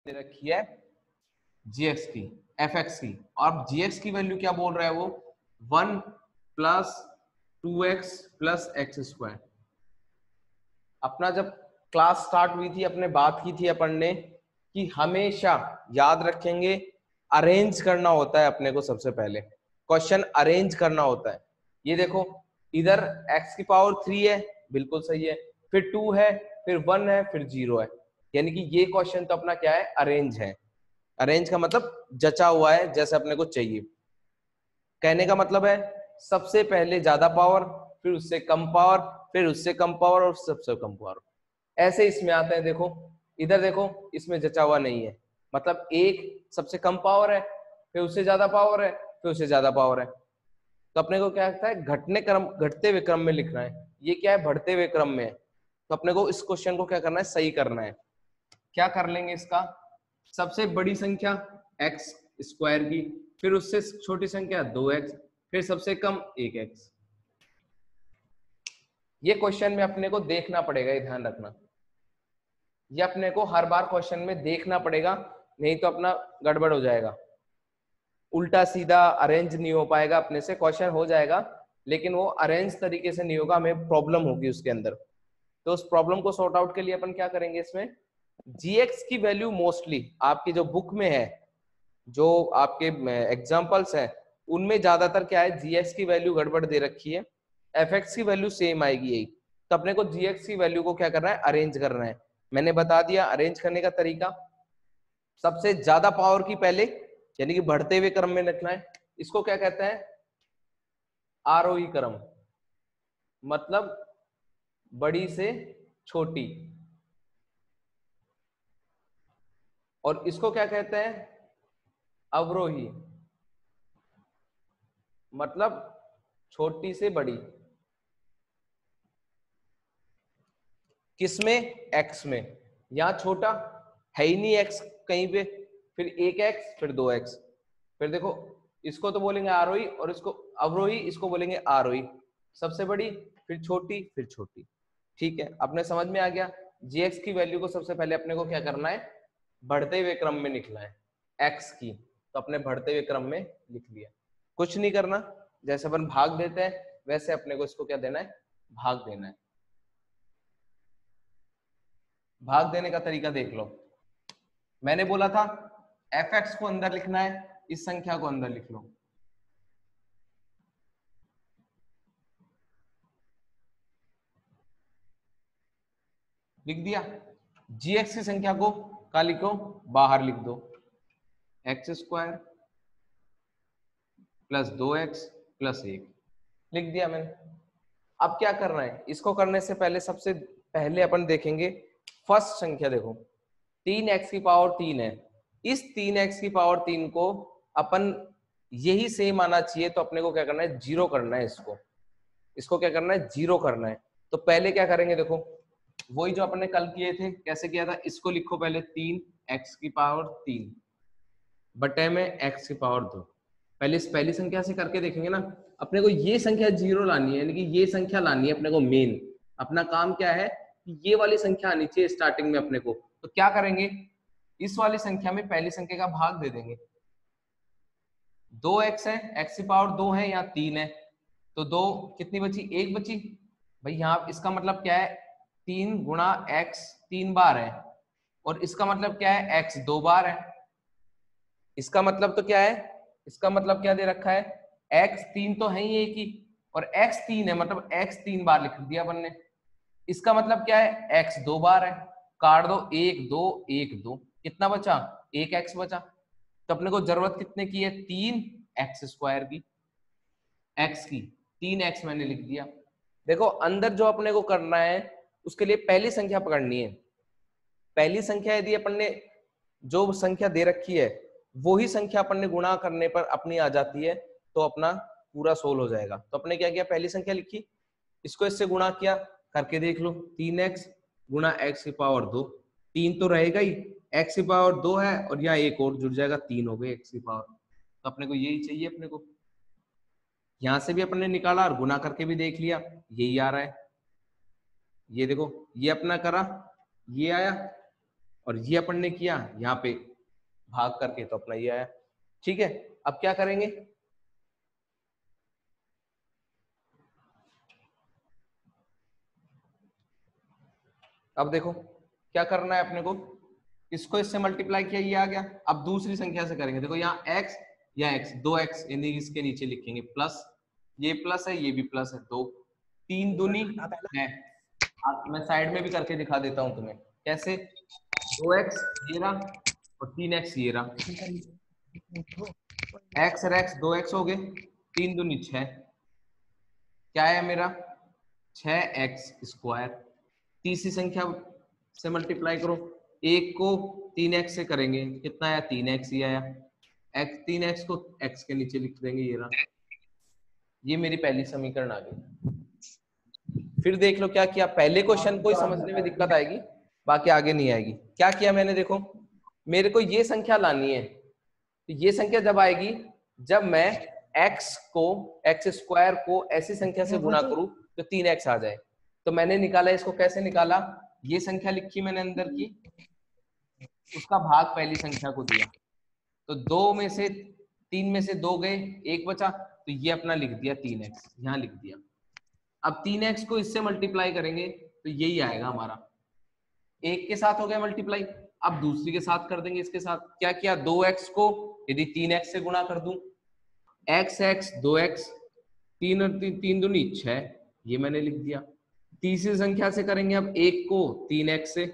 दे रखी है gx की, fx की, और gx की वैल्यू क्या बोल रहा है वो 1 plus 2x plus x square. अपना जब क्लास स्टार्ट हुई थी अपने बात की थी अपन ने कि हमेशा याद रखेंगे अरेंज करना होता है अपने को, सबसे पहले क्वेश्चन अरेंज करना होता है। ये देखो इधर x की पावर 3 है, बिल्कुल सही है, फिर 2 है, फिर 1 है, फिर 0 है, यानी कि ये क्वेश्चन तो अपना क्या है, अरेंज है। अरेंज का मतलब जचा हुआ है जैसे अपने को चाहिए। कहने का मतलब है सबसे पहले ज्यादा पावर, फिर उससे कम पावर, फिर उससे कम पावर और सबसे कम पावर, ऐसे इसमें आते हैं। देखो इधर देखो इसमें जचा हुआ नहीं है, मतलब एक सबसे कम पावर है, फिर उससे ज्यादा पावर है, फिर उससे ज्यादा पावर है। तो अपने को क्या लगता है घटने क्रम, घटते हुए क्रम में लिखना है। ये क्या है, बढ़ते हुए क्रम में है। तो अपने को इस क्वेश्चन को क्या करना है, सही करना है। क्या कर लेंगे इसका, सबसे बड़ी संख्या एक्स स्क्वायर की, फिर उससे छोटी संख्या 2x, फिर सबसे कम 1x। ये क्वेश्चन में अपने को देखना पड़ेगा, ये ध्यान रखना, ये अपने को हर बार क्वेश्चन में देखना पड़ेगा, नहीं तो अपना गड़बड़ हो जाएगा, उल्टा सीधा अरेंज नहीं हो पाएगा। अपने से क्वेश्चन हो जाएगा लेकिन वो अरेंज तरीके से नहीं होगा, हमें प्रॉब्लम होगी उसके अंदर। तो उस प्रॉब्लम को सॉर्ट आउट के लिए अपन क्या करेंगे, इसमें जीएक्स की वैल्यू मोस्टली आपकी जो बुक में है, जो आपके एग्जाम्पल्स हैं, उनमें ज्यादातर क्या है, जीएक्स की वैल्यू गड़बड़ दे रखी है, एफएक्स की वैल्यू सेम आएगी यही। तो अपने को जीएक्स की वैल्यू को क्या करना है, अरेंज करना है। मैंने बता दिया अरेंज करने का तरीका, सबसे ज्यादा पावर की पहले, यानी कि बढ़ते हुए क्रम में लिखना है। इसको क्या कहते हैं, आरोही क्रम, मतलब बड़ी से छोटी। और इसको क्या कहते हैं, अवरोही, मतलब छोटी से बड़ी। किसमें, एक्स में। यहां छोटा है ही नहीं एक्स कहीं पे, फिर 1x, फिर 2x, फिर देखो इसको तो बोलेंगे आरोही और इसको अवरोही, इसको बोलेंगे आरोही। सबसे बड़ी, फिर छोटी, फिर छोटी। ठीक है, अपने समझ में आ गया। gx की वैल्यू को सबसे पहले अपने को क्या करना है, बढ़ते हुए क्रम में लिखना है, x की, तो अपने बढ़ते हुए क्रम में लिख लिया। कुछ नहीं करना, जैसे अपन भाग देते हैं वैसे अपने को इसको क्या देना है, भाग देना है। भाग देने का तरीका देख लो, मैंने बोला था fx को अंदर लिखना है, इस संख्या को अंदर लिख लो। लिख दिया। gx की संख्या को कहा लिखो, बाहर लिख दो, x square plus 2x plus 1, लिख दिया मैंने। अब क्या करना है, इसको करने से पहले सबसे पहले अपन देखेंगे फर्स्ट संख्या। देखो 3x की पावर 3 है, इस 3x की पावर 3 को अपन यही सेम आना चाहिए, तो अपने को क्या करना है, जीरो करना है इसको। इसको क्या करना है, जीरो करना है। तो पहले क्या करेंगे, देखो वही जो अपने कल किए थे, कैसे किया था, इसको लिखो पहले 3x की पावर 3 बटे में x की पावर 2। पहले इस पहली संख्या से करके देखेंगे ना, अपने को ये संख्या जीरो लानी है, यानी कि ये संख्या लानी है अपने को। मेन अपना काम क्या है कि ये वाली संख्या आनी चाहिए स्टार्टिंग में अपने को। तो क्या करेंगे, इस वाली संख्या में पहली संख्या का भाग दे देंगे। 2x है, x की पावर 2 है, यहाँ 3 है, तो 2 कितनी बची, 1 बची। भाई यहाँ इसका मतलब क्या है, 3 गुणा x 3 बार है, और इसका मतलब क्या है, x 2 बार है। इसका मतलब तो क्या है, इसका मतलब क्या दे रखा है, x 3 तो है ही एक ही, और x 3 है, मतलब x 3 बार लिख दिया अपन ने। इसका मतलब क्या है, x 2 बार है, काट दो, 1 2 1 2, कितना बचा, 1x बचा। तो अपने को जरूरत कितने की है, 3x स्क्वायर की, x की 3x मैंने लिख दिया। देखो अंदर जो अपने को करना है, उसके लिए पहली संख्या पकड़नी है। पहली संख्या यदि अपन ने जो संख्या दे रखी है वही संख्या अपन ने गुणा करने पर अपनी आ जाती है, तो अपना पूरा सोल्व हो जाएगा। तो अपने क्या किया, पहली संख्या लिखी, इसको इससे गुणा किया, करके देख लो, 3x गुणा x की पावर 2, 3 तो रहेगा ही, x की पावर 2 है और यहाँ एक और जुड़ जाएगा, 3 हो गई x की पावर। तो अपने को यही चाहिए, अपने को यहां से भी अपने निकाला और गुना करके भी देख लिया, यही आ रहा है। ये देखो ये अपना करा, ये आया, और ये अपन ने किया यहाँ पे भाग करके, तो अपना ये आया। ठीक है, अब क्या करेंगे, अब देखो क्या करना है अपने को, इसको इससे मल्टीप्लाई किया, ये आ गया। अब दूसरी संख्या से करेंगे, देखो यहाँ x या x, 2x यानी इसके नीचे लिखेंगे प्लस, ये प्लस है ये भी प्लस है, तो 3 दूनी है। मैं साइड में भी करके दिखा देता हूं तुम्हें कैसे, 2x ये रहा और 3x ये रहा, x और x 2x हो गए, 3 दूनी 6, क्या है मेरा 6x स्क्वायर। तीसरी संख्या से मल्टीप्लाई करो, एक को 3x से करेंगे, कितना आया 3x ही आया, x 3x को x के नीचे लिख देंगे, ये रहा, ये मेरी पहली समीकरण आ गई। फिर देख लो क्या किया, पहले क्वेश्चन को ही समझने में दिक्कत आएगी, बाकी आगे नहीं आएगी। क्या किया मैंने, देखो मेरे को ये संख्या लानी है, तो ये संख्या जब आएगी जब मैं x को x स्क्वायर को ऐसी संख्या से गुणा करूं तो 3x आ जाए। तो मैंने निकाला, इसको कैसे निकाला, ये संख्या लिखी मैंने अंदर की, उसका भाग पहली संख्या को दिया, तो 2 में से 3 में से 2 गए, 1 बचा, तो ये अपना लिख दिया 3x, यहाँ लिख दिया। अब 3x को इससे मल्टीप्लाई करेंगे तो यही आएगा हमारा, एक के साथ हो गया मल्टीप्लाई, अब दूसरी के साथ कर देंगे, इसके साथ क्या किया, 2x को यदि 3x से गुणा कर दूं, x 2x, 3 और 3 दूनी 6, ये मैंने लिख दिया। तीसरी संख्या से करेंगे, अब 1 को 3x से,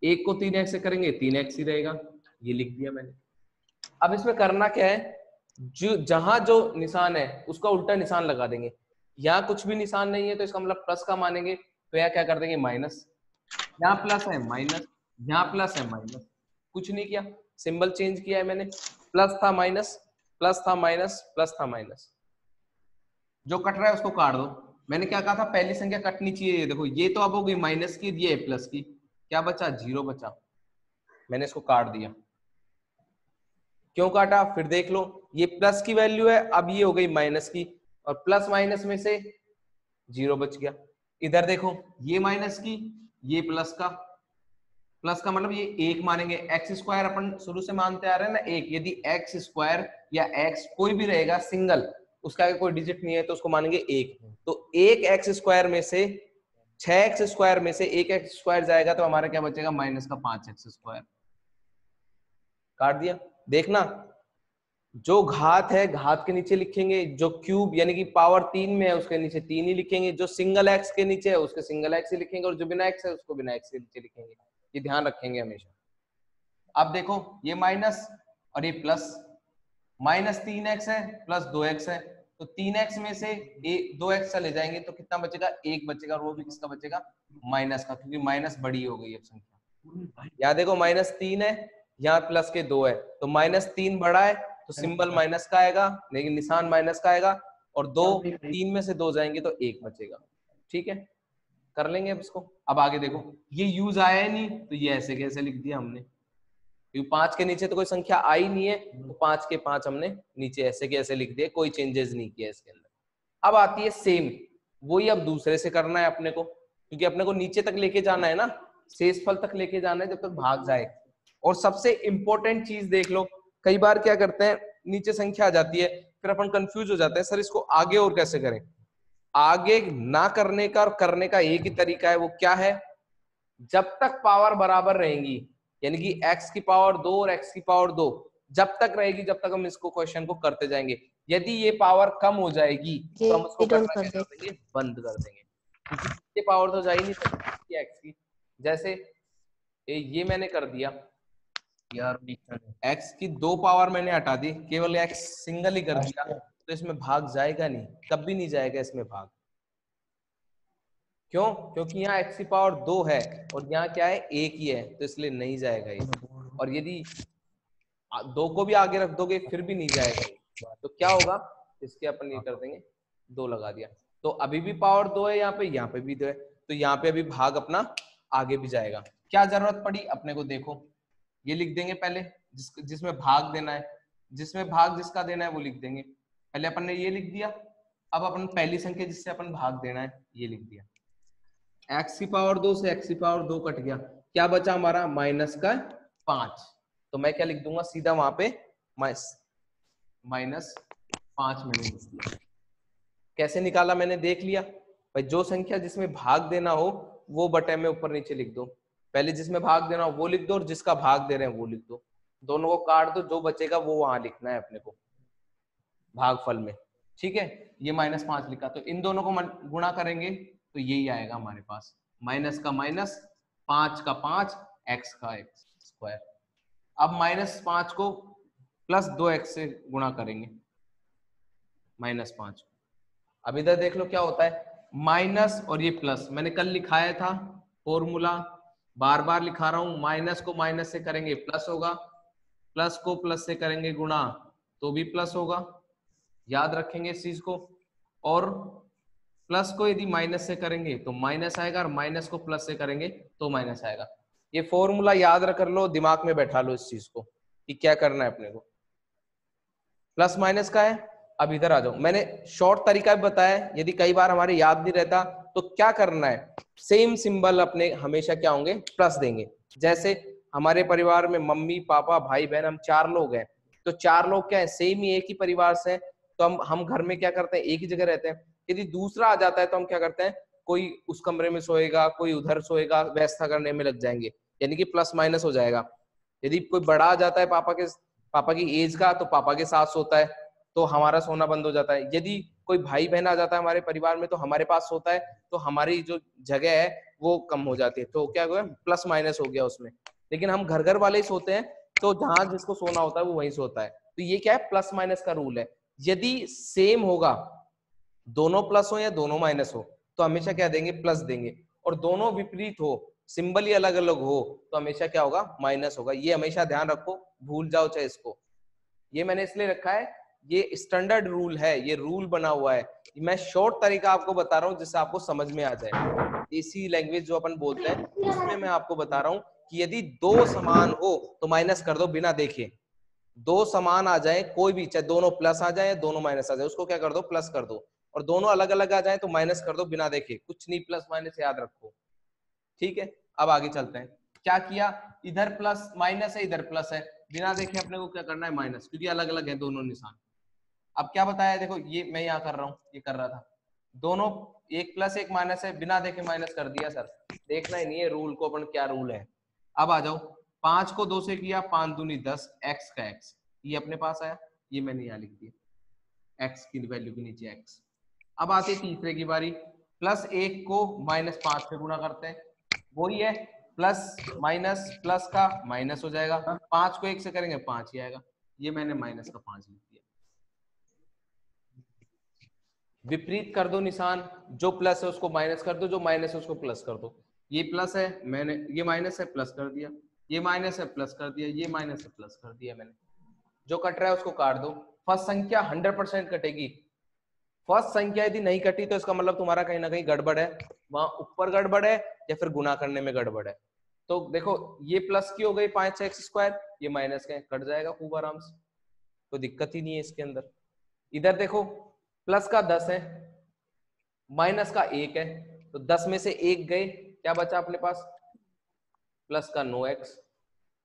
1 को 3x से करेंगे 3x ही रहेगा, ये लिख दिया मैंने। अब इसमें करना क्या है, जो जहां जो निशान है उसका उल्टा निशान लगा देंगे, यहाँ कुछ भी निशान नहीं है तो इसका मतलब प्लस का मानेंगे, तो यहाँ क्या कर देंगे माइनस, यहाँ प्लस है माइनस, यहाँ प्लस है माइनस, कुछ नहीं किया, सिंबल चेंज किया है मैंने, प्लस था माइनस, प्लस था माइनस, प्लस था माइनस, जो कट रहा है उसको काट दो। मैंने क्या कहा था, पहली संख्या कटनी चाहिए, देखो ये तो अब हो गई माइनस की, ये प्लस की, क्या बचा 0 बचा, मैंने इसको काट दिया। क्यों काटा, फिर देख लो, ये प्लस की वैल्यू है, अब ये हो गई माइनस की, और प्लस माइनस में से 0 बच गया। इधर देखो, ये माइनस की, ये प्लस का, प्लस का मतलब ये 1 मानेंगे, एक्स स्क्वायर अपन शुरू से मानते आ रहे हैं ना 1, यदि एक्स स्क्वायर या एक्स कोई भी रहेगा सिंगल, उसका अगर कोई डिजिट नहीं है तो उसको मानेंगे 1, तो 1 एक्स स्क्वायर में से 6x स्क्वायर में से 1 एक्स स्क्वायर जाएगा, तो हमारा क्या बचेगा माइनस का 5x स्क्वायर, काट दिया। देखना, जो घात है घात के नीचे लिखेंगे, जो क्यूब यानी कि पावर 3 में है उसके नीचे 3 ही लिखेंगे, जो सिंगल एक्स के नीचे है उसके सिंगल एक्स ही लिखेंगे, और जो बिना एक्स है उसको बिना एक्स के नीचे लिखेंगे, ये ध्यान रखेंगे हमेशा। अब देखो ये माइनस और ये प्लस, माइनस 3x है प्लस 2x है, तो 3x में से 2x चले जाएंगे तो कितना बचेगा 1 बचेगा, और वो भी किसका बचेगा माइनस का, क्योंकि माइनस बड़ी हो गई अब संख्या। यहाँ देखो -3 है, यहाँ प्लस के 2 है, तो -3 बड़ा है तो सिंबल माइनस का आएगा, लेकिन निशान माइनस का आएगा, और 2 3 में से 2 जाएंगे तो 1 बचेगा। ठीक है, कर लेंगे अब इसको। अब आगे देखो, ये यूज आया ही नहीं तो ये ऐसे कैसे लिख दिया हमने, क्योंकि 5 के नीचे तो कोई संख्या आई नहीं है, तो 5 के 5 हमने नीचे ऐसे के ऐसे लिख दिए, कोई चेंजेस नहीं किया इसके अंदर। अब आती है सेम, वही अब दूसरे से करना है अपने को, क्योंकि अपने को नीचे तक लेके जाना है ना, शेषफल तक लेके जाना है जब तक भाग जाए। और सबसे इंपॉर्टेंट चीज देख लो, कई बार क्या करते हैं, नीचे संख्या आ जाती है, फिर अपन कंफ्यूज हो जाते हैं, सर इसको आगे और कैसे करें। आगे ना करने का और करने का एक ही तरीका है, वो क्या है, जब तक पावर बराबर रहेंगी, यानी कि x की पावर 2 और x की पावर 2 जब तक रहेगी, जब तक हम इसको क्वेश्चन को करते जाएंगे। यदि ये पावर कम हो जाएगी तो हम उसको करना क्या कर देंगे, बंद कर देंगे, क्योंकि ये पावर तो जा ही नहीं सकती x की। जैसे ये मैंने कर दिया यार, x की 2 पावर मैंने हटा दी, केवल x सिंगल ही कर दिया, तो इसमें भाग जाएगा नहीं, कभी नहीं जाएगा इसमें भाग। क्यों, क्योंकि यहाँ x की पावर 2 है और यहाँ क्या है 1 ही है, तो इसलिए नहीं जाएगा ये। और यदि 2 को भी आगे रख दोगे फिर भी नहीं जाएगा, तो क्या होगा, इसके अपन ये कर देंगे 2 लगा दिया, तो अभी भी पावर 2 है यहाँ पे भी 2 है, तो यहाँ पे अभी भाग अपना आगे भी जाएगा। क्या जरूरत पड़ी अपने को, देखो ये लिख देंगे पहले, जिसमें भाग देना है, जिसमें भाग जिसका देना है वो लिख देंगे। पहले अपन ने ये लिख दिया, अब अपन पहली संख्या जिससे अपन भाग देना है ये लिख दिया। x की पावर 2 से x की पावर 2 कट गया, क्या बचा हमारा, माइनस का 5। तो मैं क्या लिख दूंगा सीधा वहां पे, -5 मैंने लिख दिया। कैसे निकाला मैंने देख लिया भाई, जो संख्या जिसमें भाग देना हो वो बटे में ऊपर नीचे लिख दो। पहले जिसमें भाग देना हो वो लिख दो, और जिसका भाग दे रहे हैं वो लिख दो। दोनों को काट दो, जो बचेगा वो वहां लिखना है अपने को भागफल में। ठीक है, ये -5 लिखा, तो इन दोनों को गुणा करेंगे तो यही आएगा हमारे पास, माइनस का माइनस, 5 का 5, x का x स्क्वायर। अब -5 को +2x से गुणा करेंगे, -5। अब इधर देख लो क्या होता है, माइनस और ये प्लस, मैंने कल लिखाया था फॉर्मूला, बार बार लिखा रहा हूं, माइनस को माइनस से करेंगे प्लस होगा, प्लस को प्लस से करेंगे गुणा तो भी प्लस होगा, याद रखेंगे इस चीज को। और प्लस को यदि माइनस से करेंगे तो माइनस आएगा, और माइनस को प्लस से करेंगे तो माइनस आएगा। ये फॉर्मूला याद रख लो, दिमाग में बैठा लो इस चीज को कि क्या करना है अपने को। प्लस माइनस का है, अब इधर आ जाओ, मैंने शॉर्ट तरीका भी बताया, यदि कई बार हमारे याद नहीं रहता तो क्या करना है, सेम सिंबल अपने हमेशा क्या होंगे, प्लस देंगे। जैसे हमारे परिवार में मम्मी पापा भाई बहन हम 4 लोग हैं, तो 4 लोग क्या है, सेम ही एक ही परिवार से, तो हम घर में क्या करते हैं, एक ही जगह रहते हैं। यदि दूसरा आ जाता है तो हम क्या करते हैं, कोई उस कमरे में सोएगा, कोई उधर सोएगा, व्यवस्था करने में लग जाएंगे, यानी कि प्लस माइनस हो जाएगा। यदि कोई बड़ा आ जाता है पापा की एज का, तो पापा के साथ सोता है, तो हमारा सोना बंद हो जाता है। यदि कोई भाई बहन आ जाता है हमारे परिवार में तो हमारे पास सोता है, तो हमारी जो जगह है वो कम हो जाती है, तो क्या हुआ, प्लस माइनस हो गया उसमें। लेकिन हम घर घर वाले ही सोते हैं, तो जहां जिसको सोना होता है वो वहीं सोता है। तो ये क्या है, प्लस माइनस का रूल है। यदि सेम होगा, दोनों प्लस हो या दोनों माइनस हो, तो हमेशा क्या देंगे, प्लस देंगे। और दोनों विपरीत हो, सिंबल ही अलग अलग हो, तो हमेशा क्या होगा, माइनस होगा। ये हमेशा ध्यान रखो, भूल जाओ चाहे इसको। ये मैंने इसलिए रखा है, ये स्टैंडर्ड रूल है, ये रूल बना हुआ है। मैं शॉर्ट तरीका आपको बता रहा हूँ जिससे आपको समझ में आ जाए। देसी लैंग्वेज जो अपन बोलते हैं उसमें मैं आपको बता रहा हूँ कि यदि दो समान हो तो माइनस कर दो बिना देखे। दो समान आ जाए कोई भी, चाहे दोनों प्लस आ जाए दोनों माइनस आ जाए, उसको क्या कर दो, प्लस कर दो। और दोनों अलग अलग आ जाए तो माइनस कर दो बिना देखे, कुछ नहीं प्लस माइनस याद रखो। ठीक है, अब आगे चलते हैं। क्या किया, इधर प्लस माइनस है, इधर प्लस है, बिना देखे अपने को क्या करना है, माइनस, क्योंकि अलग अलग है दोनों निशान। अब क्या बताया, देखो ये मैं यहाँ कर रहा हूँ, ये कर रहा था, दोनों एक प्लस एक माइनस है, बिना देखे माइनस कर दिया सर। देखना ही नहीं है रूल को अपन, क्या रूल है। अब आ जाओ, 5 को 2 से किया, 5 दूनी 10, x का x, ये अपने पास आया, ये मैंने यहाँ लिख दिया, x की वैल्यू के नीचे x। अब आते तीसरे की बारी, +1 को -5 से गुणा करते हैं, वही है, प्लस माइनस प्लस का माइनस हो जाएगा, 5 को 1 से करेंगे 5 ही आएगा, ये मैंने -5 लिख दिया। विपरीत कर दो निशान, जो प्लस है उसको माइनस कर दो, जो माइनस है उसको प्लस कर दो। ये प्लस है, मैंने ये माइनस है प्लस कर दिया, ये माइनस है प्लस कर दिया, ये माइनस है प्लस कर दिया मैंने। जो कट रहा है उसको काट दो। फर्स्ट संख्या 100% कटेगी। फर्स्ट संख्या यदि नहीं कटी तो इसका मतलब तुम्हारा कहीं ना कहीं गड़बड़ है, वहां ऊपर गड़बड़ है या फिर गुना करने में गड़बड़ है। तो देखो ये प्लस की हो गई 5x², ये माइनस का कट जाएगा खूब आराम से, कोई दिक्कत ही नहीं है इसके अंदर। इधर देखो प्लस का 10 है, माइनस का 1 है, तो 10 में से 1 गए, क्या बचा अपने पास, प्लस का 9x।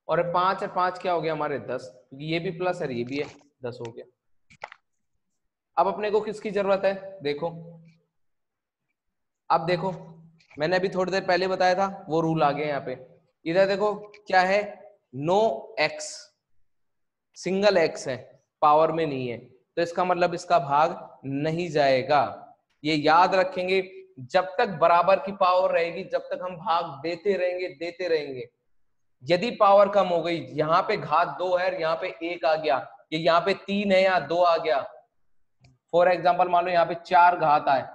और 5 और 5 क्या हो गया हमारे 10, क्योंकि ये भी प्लस है ये भी है, 10 हो गया। अब अपने को किसकी जरूरत है, देखो अब देखो, मैंने अभी थोड़ी देर पहले बताया था वो रूल आ गया यहाँ पे। इधर देखो क्या है, नो एक्स, सिंगल एक्स है, पावर में नहीं है, तो इसका मतलब इसका भाग नहीं जाएगा। ये याद रखेंगे, जब तक बराबर की पावर रहेगी जब तक हम भाग देते रहेंगे। यदि पावर कम हो गई, यहाँ पे घात 2 है, यहाँ पे 1 आ गया, ये यहाँ पे 3 है, यहाँ 2 आ गया। फॉर एग्जाम्पल मान लो यहाँ पे 4 घात आए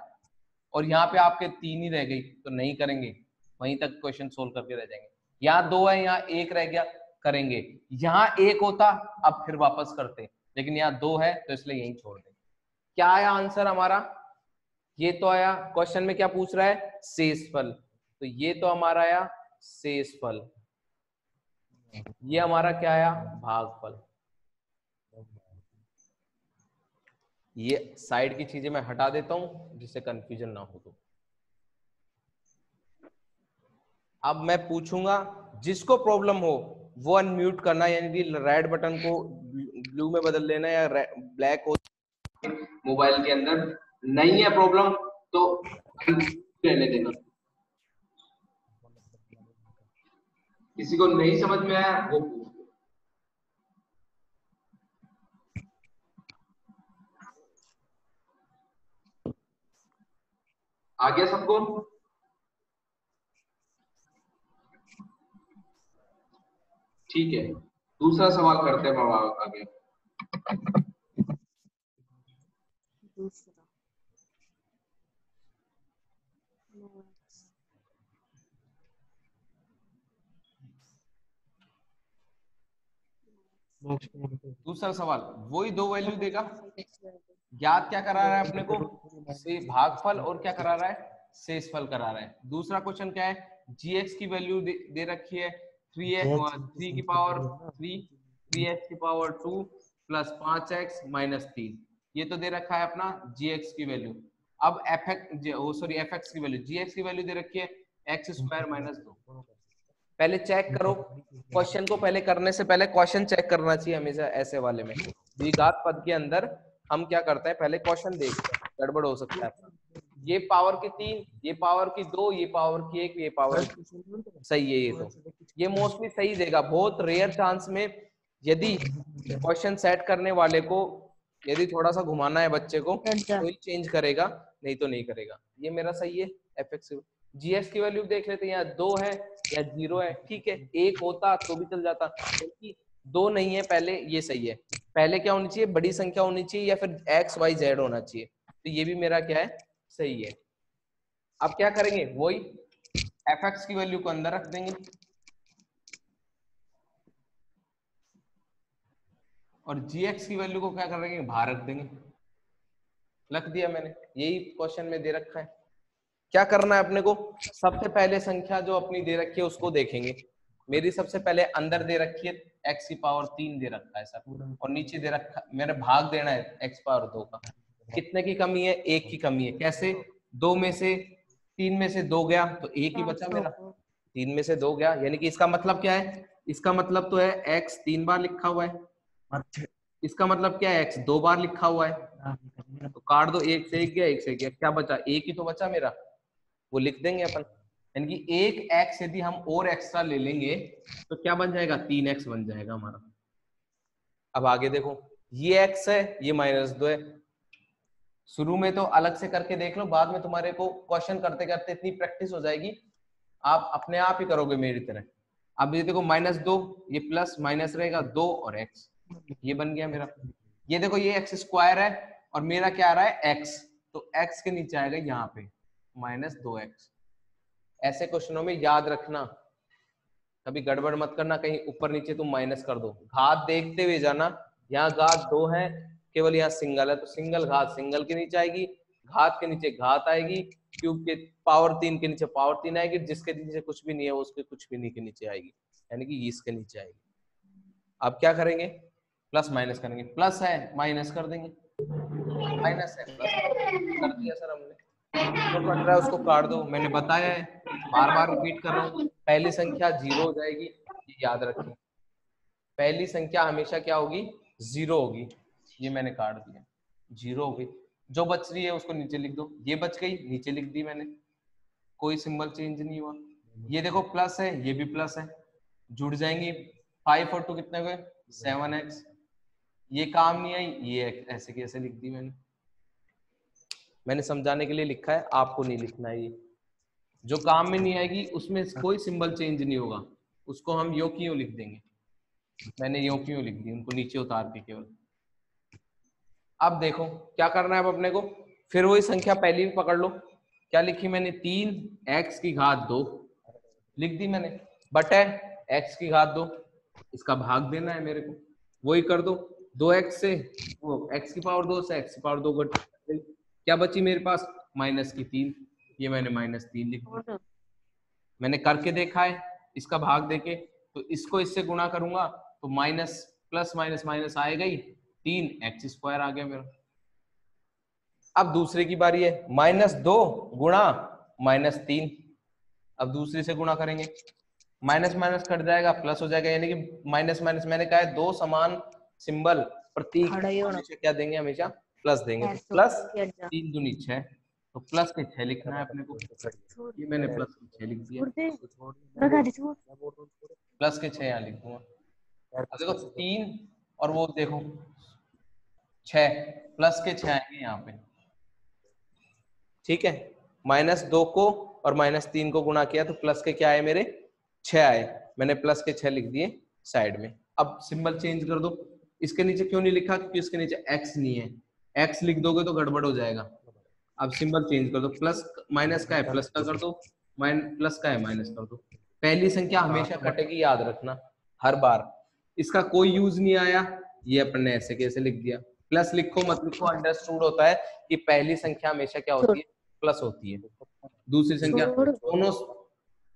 और यहाँ पे आपके 3 ही रह गई, तो नहीं करेंगे, वहीं तक क्वेश्चन सोल्व करके रह जाएंगे। यहाँ 2 है, यहाँ 1 रह गया, करेंगे। यहाँ 1 होता अब फिर वापस करते, लेकिन यहाँ 2 है तो इसलिए यहीं छोड़ दें। क्या आया आंसर हमारा, ये तो आया। क्वेश्चन में क्या पूछ रहा है, शेषफल, तो ये तो हमारा आया शेषफल, ये हमारा क्या आया, भागफल। ये साइड की चीजें मैं हटा देता हूं जिससे कंफ्यूजन ना हो। तो अब मैं पूछूंगा जिसको प्रॉब्लम हो वो अनम्यूट करना, यानी कि रेड बटन को ब्लू में बदल लेना या ब्लैक हो मोबाइल के अंदर। नहीं है प्रॉब्लम तो रहने देना। किसी को नहीं समझ में आया वो आ गया सबको? ठीक है, दूसरा सवाल करते हैं बाबा आगे। दूसरा सवाल वही दो वैल्यू देगा, याद क्या करा रहा है अपने को, से भागफल, और क्या करा रहा है, शेषफल करा रहा है। दूसरा क्वेश्चन क्या है, gx की वैल्यू दे रखी है 3 की पावर 3, 3x की पावर 2 प्लस 5x माइनस 3, ये तो दे रखा है अपना gx की वैल्यू। अब fx की वैल्यू, gx की वैल्यू दे रखी है x स्क्वायर माइनस 2। पहले चेक करो क्वेश्चन को, पहले करने से पहले क्वेश्चन चेक करना चाहिए हमेशा ऐसे वाले में। द्विघात पद के अंदर हम क्या करते हैं, पहले क्वेश्चन देखते हैं, गड़बड़ हो सकता है। ये पावर की 3, ये पावर की 2, ये पावर की 1, ये पावर सही है। ये तो ये मोस्टली सही देगा, बहुत रेयर चांस में यदि क्वेश्चन सेट करने वाले को यदि थोड़ा सा घुमाना है बच्चे को तो ही चेंज करेगा, नहीं तो नहीं करेगा। ये मेरा सही है। fx gx की वैल्यू देख लेते हैं, यहाँ 2 है या 0 है, ठीक है। 1 होता तो भी चल जाता, क्योंकि 2 नहीं है पहले, ये सही है। पहले क्या होनी चाहिए, बड़ी संख्या होनी चाहिए या फिर x y z होना चाहिए, तो ये भी मेरा क्या है, सही है। अब क्या करेंगे, वही fx की वैल्यू को अंदर रख देंगे और gx की वैल्यू को क्या करेंगे, बाहर रख देंगे। रख दिया मैंने, यही क्वेश्चन में दे रखा है। क्या करना है अपने को, सबसे पहले संख्या जो अपनी दे रखी है उसको देखेंगे। मेरी सबसे पहले अंदर दे रखी है x की पावर 3 दे रखा है सर, और नीचे दे रखा, मेरे भाग देना है x पावर 2 का। कितने की कमी है, 1 की कमी है। कैसे, 2 में से 3 में से 2 गया तो 1 ही बचा मेरा, 3 में से 2 गया, यानी कि इसका मतलब क्या है, इसका मतलब तो है x 3 बार लिखा हुआ है, इसका मतलब क्या है, x 2 बार लिखा हुआ है, तो काट दो, 1 से 1 गया, 1 से 1 गया, क्या बचा, 1 ही तो बचा मेरा, वो लिख देंगे अपन। यानी कि 1 x यदि हम और एक्स्ट्रा ले लेंगे तो क्या बन जाएगा, 3x बन जाएगा हमारा। अब आगे देखो, ये x है, ये -2 है। शुरू में तो अलग से करके देख लो, बाद में तुम्हारे को क्वेश्चन करते करते इतनी प्रैक्टिस हो जाएगी, आप अपने आप ही करोगे मेरी तरह। अब ये देखो -2, ये प्लस माइनस रहेगा 2 और x, ये बन गया मेरा। ये देखो ये x स्क्वायर है और मेरा क्या आ रहा है x, तो x के नीचे आएगा यहाँ पे -2x। ऐसे क्वेश्चनों में याद रखना, कभी गड़बड़ मत करना, कहीं ऊपर नीचे तुम माइनस कर दो, घात देखते हुए जाना। यहाँ घात 2 है, केवल यहाँ सिंगल है, तो सिंगल घात सिंगल के नीचे आएगी, घात के नीचे घात आएगी, क्यूब के पावर 3 के नीचे पावर 3 आएगी, जिसके नीचे कुछ भी नहीं है उसके कुछ भी नहीं के नीचे आएगी, यानी कि इसके नीचे आएगी। अब क्या करेंगे, प्लस माइनस करेंगे, प्लस है माइनस कर देंगे, माइनस है प्लस कर दिया सर हमने। जो कट रहा है उसको काट दो, मैंने बताया है, बार बार रिपीट कर रहा हूँ। पहली संख्या 0 हो जाएगी, ये याद रखिए, पहली संख्या हमेशा क्या होगी, 0 होगी। ये मैंने काट दिया, 0 होगी। जो बच रही है उसको नीचे लिख दो, ये बच गई, नीचे लिख दी मैंने, कोई सिंबल चेंज नहीं हुआ। ये देखो प्लस है, ये भी प्लस है, जुड़ जाएंगे। 5 और 2 कितने हुए, 7x। ये काम नहीं आई, ये ऐसे कैसे लिख दी मैंने समझाने के लिए लिखा है, आपको नहीं लिखना है। ये जो काम में नहीं आएगी उसमें कोई सिंबल चेंज नहीं होगा, उसको हम यो की यो लिख देंगे। मैंने यो की यो लिख दी, उनको नीचे उतार के केवल। अब देखो क्या करना है अब अपने को, फिर वही संख्या पहली भी पकड़ लो, क्या लिखी मैंने, 3x की घात 2 लिख दी मैंने, बटे x की घात 2, इसका भाग देना है मेरे को, वही कर दो। 2x से वो x की पावर 2 से x की पावर 2 घट, क्या बची मेरे पास, -3, ये मैंने -3 लिख दिया। मैंने करके देखा है इसका भाग देके, तो इसको इससे गुणा करूंगा तो माइनस प्लस माइनस माइनस आएगा ही, 3x² आ गया मेरा। अब दूसरे की बारी है, -2 गुणा -3, अब दूसरे से गुणा करेंगे, माइनस माइनस कट जाएगा, प्लस हो जाएगा, यानी कि माइनस माइनस, मैंने कहा है दो समान सिंबल प्रतीक हमेशा क्या देंगे, हमेशा प्लस देंगे। तो प्लस 3 दूनी 6, तो प्लस के 6 लिखना है अपने को। ये मैंने प्लस के 6 लिख दिया, प्लस के 6 यहाँ लिख दूंगा। अब देखो 3 और वो देखो 6, प्लस के 6 आएंगे यहाँ पे, ठीक है। -2 को और -3 को गुणा किया तो प्लस के क्या आए मेरे, 6 आए, मैंने प्लस के 6 लिख दिए साइड में। अब सिंबल चेंज कर दो, इसके नीचे क्यों नहीं लिखा, क्योंकि इसके नीचे x नहीं है, x लिख दोगे तो गड़बड़ हो जाएगा। अब सिंबल चेंज कर दो, प्लस माइनस का है प्लस का कर दो, प्लस का है माइनस कर दो। पहली संख्या हमेशा कटेगी, याद रखना हर बार। इसका कोई यूज नहीं आया, ये अपन ने ऐसे कैसे लिख दिया। प्लस लिखो मत लिखो, अंडरस्टूड होता है कि पहली संख्या हमेशा क्या होती है, प्लस होती है। दूसरी संख्या, दोनों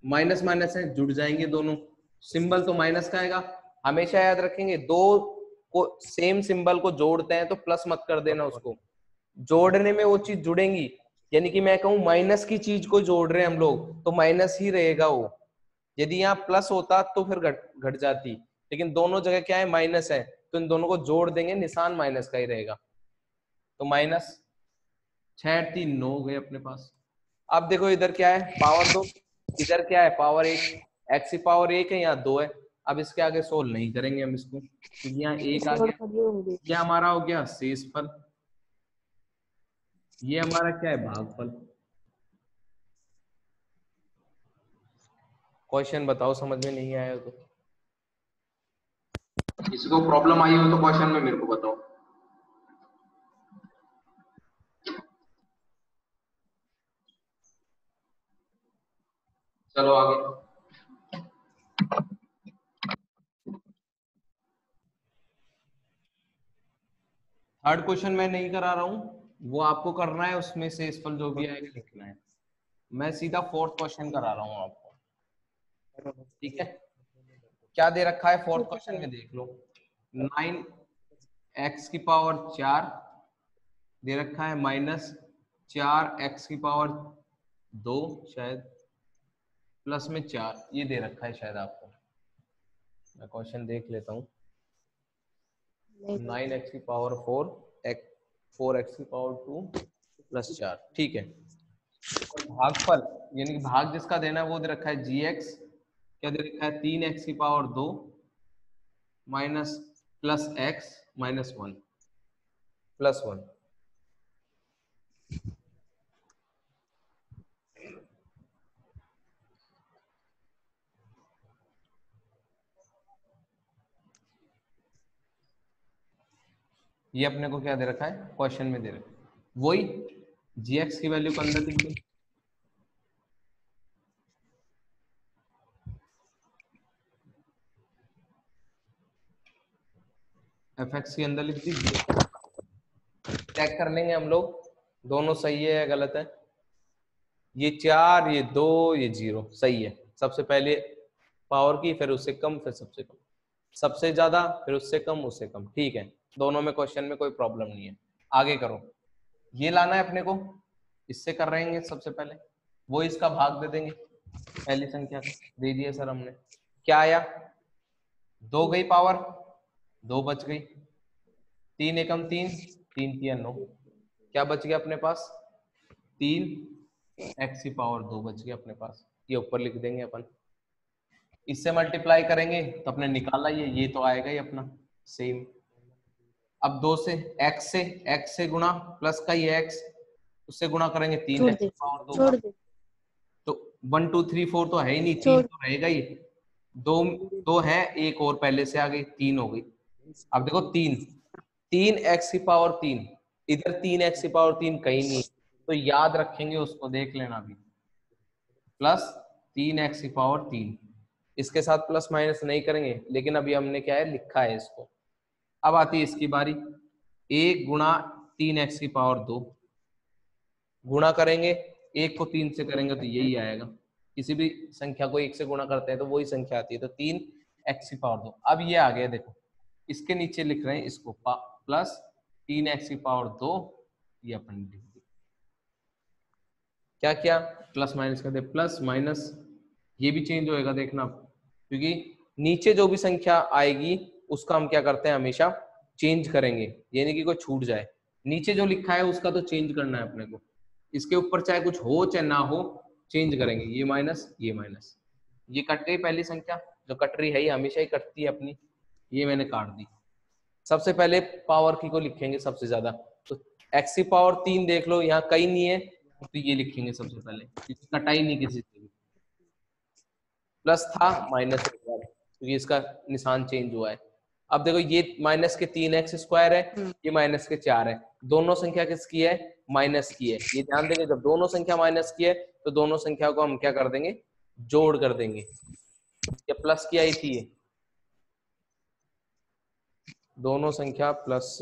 माइनस माइनस है, जुड़ जाएंगे दोनों, सिंबल तो माइनस का आएगा। हमेशा याद रखेंगे, दो को सेम सिंबल को जोड़ते हैं तो प्लस मत कर देना, उसको जोड़ने में वो चीज जुड़ेंगी। यानी कि मैं कहूं माइनस की चीज को जोड़ रहे हैं हम लोग तो माइनस ही रहेगा वो, यदि यहाँ प्लस होता तो फिर घट जाती, लेकिन दोनों जगह क्या है, माइनस है, तो इन दोनों को जोड़ देंगे, निशान माइनस का ही रहेगा। तो माइनस 6 3 9 हो गए अपने पास। अब देखो इधर क्या है, पावर 2, इधर क्या है, पावर 1, x की पावर 1 है, यहाँ 2 है। अब इसके आगे सोल्व नहीं करेंगे हम इसको, क्योंकि यहाँ 1 आ गया, ये हमारा हो गया शेषफल, ये हमारा क्या है, भागफल। क्वेश्चन बताओ समझ में नहीं आया तो, किसी को प्रॉब्लम आई हो तो क्वेश्चन में मेरे को बताओ। चलो आगे। थर्ड क्वेश्चन मैं नहीं करा रहा हूं, वो आपको करना है, उसमें से शेषफल जो भी आएगा लिखना है। मैं सीधा फोर्थ क्वेश्चन करा रहा हूं आपको, ठीक है। क्या दे रखा है फोर्थ क्वेश्चन में, देख लो। 9x की पावर 4 दे रखा है, -4x की पावर 2 शायद, प्लस में 4 ये दे रखा है शायद आपको। मैं क्वेश्चन देख लेता हूँ। 9x की पावर 4, 4x की पावर 2 प्लस 4, ठीक है। भागफल यानी कि भाग जिसका देना है वो दे रखा है gx, क्या दे रखा है, 3x की power 2 minus plus x -1 plus 1। ये अपने को क्या दे रखा है, क्वेश्चन में दे रखा है, वही gx की वैल्यू को अंदर लिख दो, fx के अंदर लिख दी, चेक कर लेंगे हम लोग दोनों सही है या गलत है। ये 4, ये 2, ये 0 सही है। सबसे पहले पावर की, फिर उससे कम, फिर सबसे कम, सबसे ज्यादा, फिर उससे कम, उससे कम, ठीक है। दोनों में क्वेश्चन में कोई प्रॉब्लम नहीं है। आगे करो, ये लाना है अपने को, इससे कर रहे हैं सबसे पहले, वो इसका भाग दे देंगे, पहली संख्या का दे दिया सर हमने। क्या आया, 2 गई पावर, 2 बच गई, 3 एकम 3, 3 3 9, क्या बच गया अपने पास, 3x की पावर 2 बच गया अपने पास। ये ऊपर लिख देंगे अपन, इससे मल्टीप्लाई करेंगे तो अपने निकाला ये तो आएगा ही अपना सेम। अब 2 से x से गुणा, प्लस का ये x, उससे गुणा करेंगे 3x की पावर 2, तो 1 2 3 4 तो है ही नहीं, 3 तो रहेगा ही, 2 है, एक और पहले से आ गई, 3 हो गई। अब देखो 3x की पावर 3, इधर 3x की पावर 3 कहीं नहीं, तो याद रखेंगे उसको, देख लेना अभी, प्लस 3x की पावर 3, इसके साथ प्लस माइनस नहीं करेंगे, लेकिन अभी हमने क्या है लिखा है इसको। अब आती है इसकी बारी, 1 गुणा 3x की पावर 2, गुणा करेंगे 1 को 3 से करेंगे तो यही आएगा, किसी भी संख्या को 1 से गुणा करते हैं तो वही संख्या आती है, तो 3x की पावर 2। अब ये आ गया, देखो इसके नीचे लिख रहे हैं इसको, प्लस 3x की पावर 2, ये अपन लिख दी। क्या किया, प्लस माइनस कर दे, प्लस माइनस, ये भी चेंज होएगा देखना, क्योंकि नीचे जो भी संख्या आएगी उसका हम क्या करते हैं, हमेशा चेंज करेंगे, ये नहीं कि कोई छूट जाए। नीचे जो लिखा है उसका तो चेंज करना है अपने को, इसके ऊपर चाहे कुछ हो चाहे ना हो चेंज करेंगे। ये माइनस, ये माइनस, ये कट गई पहली संख्या, जो कट रही है ये हमेशा ही कटती है अपनी, ये मैंने काट दी। सबसे पहले पावर की को लिखेंगे सबसे ज्यादा, तो एक्स की पावर 3 देख लो, यहाँ कहीं नहीं है तो ये लिखेंगे सबसे पहले, कटा ही नहीं किसी से भी। प्लस था माइनस हो गया क्योंकि इसका निशान चेंज हुआ है। अब देखो ये माइनस के 3x स्क्वायर है, ये माइनस के 4 है, दोनों संख्या किसकी है, माइनस की है। ये ध्यान देंगे जब दोनों संख्या माइनस की है तो दोनों संख्या को हम क्या कर देंगे, जोड़ कर देंगे। ये प्लस की आई थी, ये दोनों संख्या प्लस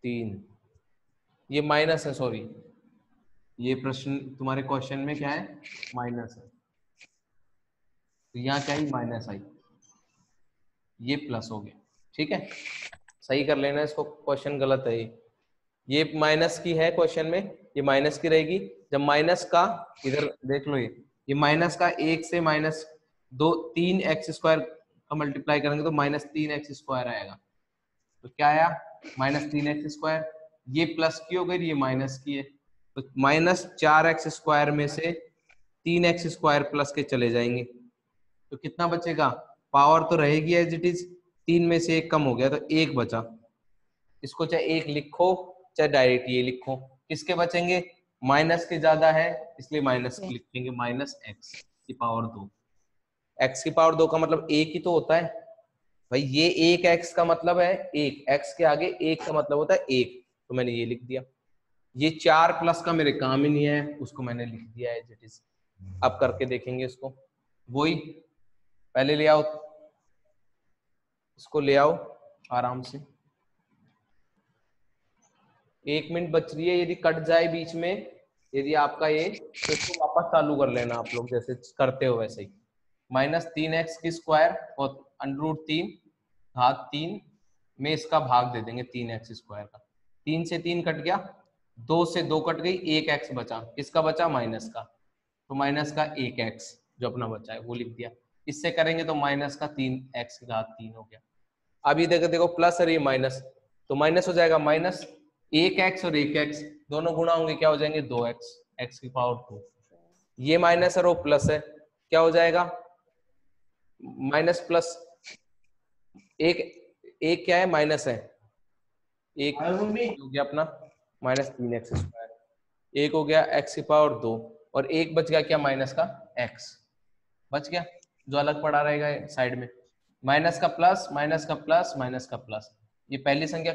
3, ये माइनस है, सॉरी ये प्रश्न तुम्हारे क्वेश्चन में क्या है, माइनस है, तो यहाँ क्या ही माइनस आई, ये प्लस हो गया। ठीक है, सही कर लेना इसको, क्वेश्चन गलत है ये माइनस की है क्वेश्चन में, ये माइनस की रहेगी। जब माइनस का, इधर देख लो, ये माइनस का 1 से माइनस 3x स्क्वायर का मल्टीप्लाई करेंगे तो -3x स्क्वायर आएगा। तो क्या आया, -3x स्क्वायर, ये प्लस की हो गई, ये माइनस की है, तो -4x स्क्वायर में से 3x स्क्वायर प्लस के चले जाएंगे, तो कितना बचेगा, पावर तो रहेगी एज इट इज, 3 में से 1 कम हो गया तो 1 बचा। इसको चाहे 1 लिखो चाहे डायरेक्ट ये लिखो, किसके बचेंगे, माइनस के ज्यादा है इसलिए माइनस लिखेंगे, -x की पावर 2। x की पावर 2 का मतलब 1 ही तो होता है भाई, ये 1 x का मतलब है 1, x के आगे 1 का मतलब होता है 1, तो मैंने ये लिख दिया। ये 4 प्लस का मेरे काम ही नहीं है, उसको मैंने लिख दिया एज इट इज। अब करके देखेंगे इसको, वही पहले ले आओ, इसको ले आओ आराम से। 1 मिनट बच रही है, यदि कट जाए बीच में यदि आपका ये, तो इसको वापस चालू कर लेना आप लोग जैसे करते हो वैसे ही। -3x की स्क्वायर और √3 घात 3 में इसका भाग दे देंगे 3x स्क्वायर का, 3 से 3 कट गया, 2 से 2 कट गई, 1x बचा, किसका बचा, माइनस का, तो माइनस का 1x जो अपना बचा है वो लिख दिया। इससे करेंगे तो माइनस का 3x की घात 3 हो गया। अभी देखो देखो प्लस और ये माइनस, तो माइनस हो जाएगा, माइनस 1x और 1x दोनों गुणा होंगे, क्या हो जाएंगे, 2x, x की पावर 2। ये माइनस और वो प्लस है, क्या हो जाएगा, माइनस प्लस, एक एक क्या है, माइनस है, एक हो गया अपना -3x स्क्वायर, एक हो गया x की पावर 2 और एक बच गया क्या, माइनस का x बच गया, जो अलग पड़ा रहेगा साइड में, माइनस का प्लस, माइनस का प्लस, माइनस का प्लस, ये पहली संख्या